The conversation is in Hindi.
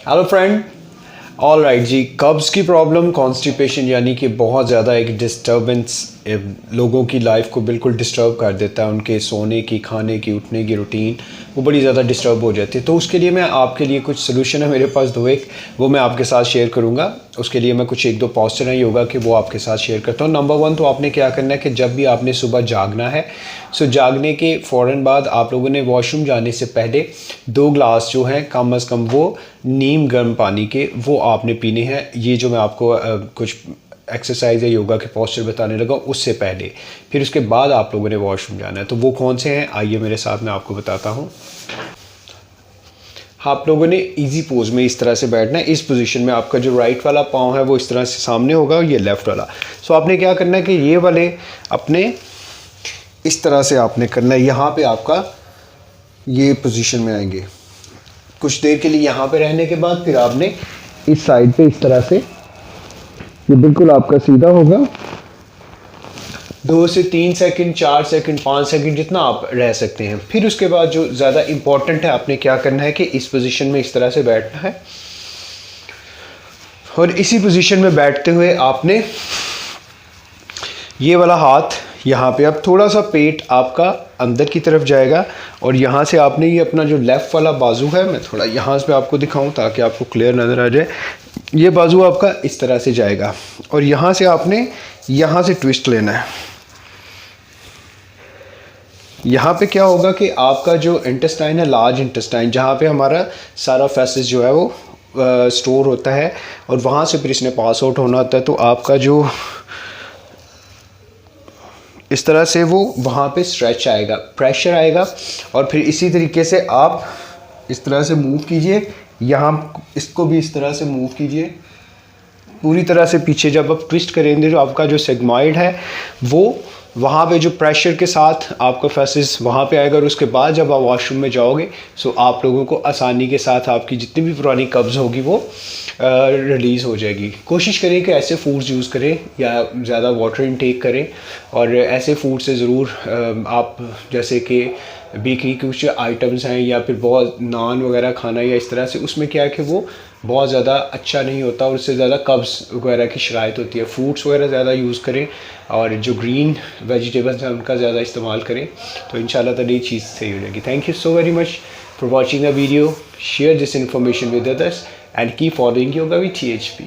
Hello friend. ऑल राइट जी, कब्ज़ की प्रॉब्लम, कॉन्स्टिपेशन यानी कि बहुत ज़्यादा एक डिस्टर्बेंस लोगों की लाइफ को बिल्कुल डिस्टर्ब कर देता है। उनके सोने की, खाने की, उठने की रूटीन वो बड़ी ज़्यादा डिस्टर्ब हो जाती है। तो उसके लिए मैं आपके लिए कुछ सोल्यूशन है मेरे पास दो एक, वो मैं आपके साथ शेयर करूँगा। उसके लिए मैं कुछ एक दो पॉस्चर हैं योगा के, वो आपके साथ शेयर करता हूँ। नंबर वन, तो आपने क्या करना है कि जब भी आपने सुबह जागना है, सो जागने के फ़ौरन बाद आप लोगों ने वॉशरूम जाने से पहले 2 ग्लास जो हैं कम अज़ कम वो नीम गर्म पानी के वो आपने पीने हैं। ये जो मैं आपको कुछ एक्सरसाइज या योगा के पोस्चर बताने लगा उससे पहले, फिर उसके बाद आप लोगों ने वॉशरूम जाना है। तो वो कौन से हैं, आइए मेरे साथ मैं आपको बताता हूँ। आप लोगों ने इजी पोज में इस तरह से बैठना है। इस पोजीशन में आपका जो राइट वाला पाँव है वो इस तरह से सामने होगा और ये लेफ़्ट वाला। सो आपने क्या करना है कि ये वाले अपने इस तरह से आपने करना है। यहाँ पे आपका ये पोजीशन में आएंगे, कुछ देर के लिए यहाँ पे रहने के बाद फिर आपने इस साइड पे इस तरह से, ये बिल्कुल आपका सीधा होगा। 2 से 3 सेकंड, 4 सेकंड, 5 सेकंड, जितना आप रह सकते हैं। फिर उसके बाद जो ज़्यादा इम्पॉर्टेंट है, आपने क्या करना है कि इस पोजीशन में इस तरह से बैठना है और इसी पोजीशन में बैठते हुए आपने ये वाला हाथ यहाँ पे, अब थोड़ा सा पेट आपका अंदर की तरफ जाएगा और यहाँ से आपने ये अपना जो लेफ़्ट वाला बाजू है, मैं थोड़ा यहाँ से आपको दिखाऊं ताकि आपको क्लियर नज़र आ जाए। ये बाजू आपका इस तरह से जाएगा और यहाँ से आपने यहाँ से ट्विस्ट लेना है। यहाँ पे क्या होगा कि आपका जो इंटेस्टाइन है, लार्ज इंटेस्टाइन, जहाँ पे हमारा सारा फैसेस जो है वो स्टोर होता है और वहाँ से फिर इसने पास आउट होना होता है। तो आपका जो इस तरह से वो वहाँ पे स्ट्रेच आएगा, प्रेशर आएगा और फिर इसी तरीके से आप इस तरह से मूव कीजिए। यहाँ इसको भी इस तरह से मूव कीजिए पूरी तरह से पीछे। जब आप ट्विस्ट करेंगे जो आपका जो सेगमॉइड है वो वहाँ पे जो प्रेशर के साथ आपका फैसेस वहाँ पे आएगा और उसके बाद जब आप वॉशरूम में जाओगे सो आप लोगों को आसानी के साथ आपकी जितनी भी पुरानी कब्ज़ होगी वो रिलीज़ हो जाएगी। कोशिश करें कि ऐसे फूड्स यूज़ करें या ज़्यादा वाटर इनटेक करें और ऐसे फूड से ज़रूर आप, जैसे कि बेकरी के कुछ आइटम्स हैं या फिर बहुत नान वगैरह खाना या इस तरह से, उसमें क्या है कि वो बहुत ज़्यादा अच्छा नहीं होता और उससे ज़्यादा कब्ज़ वगैरह की शिकायत होती है। फ्रूट्स वगैरह ज़्यादा यूज़ करें और जो ग्रीन वेजिटेबल्स हैं उनका ज़्यादा इस्तेमाल करें, तो इंशाल्लाह ताला ये चीज़ सही हो जाएगी। Thank you so very much for watching the video. Share this information with others and keep following Yoga with THP.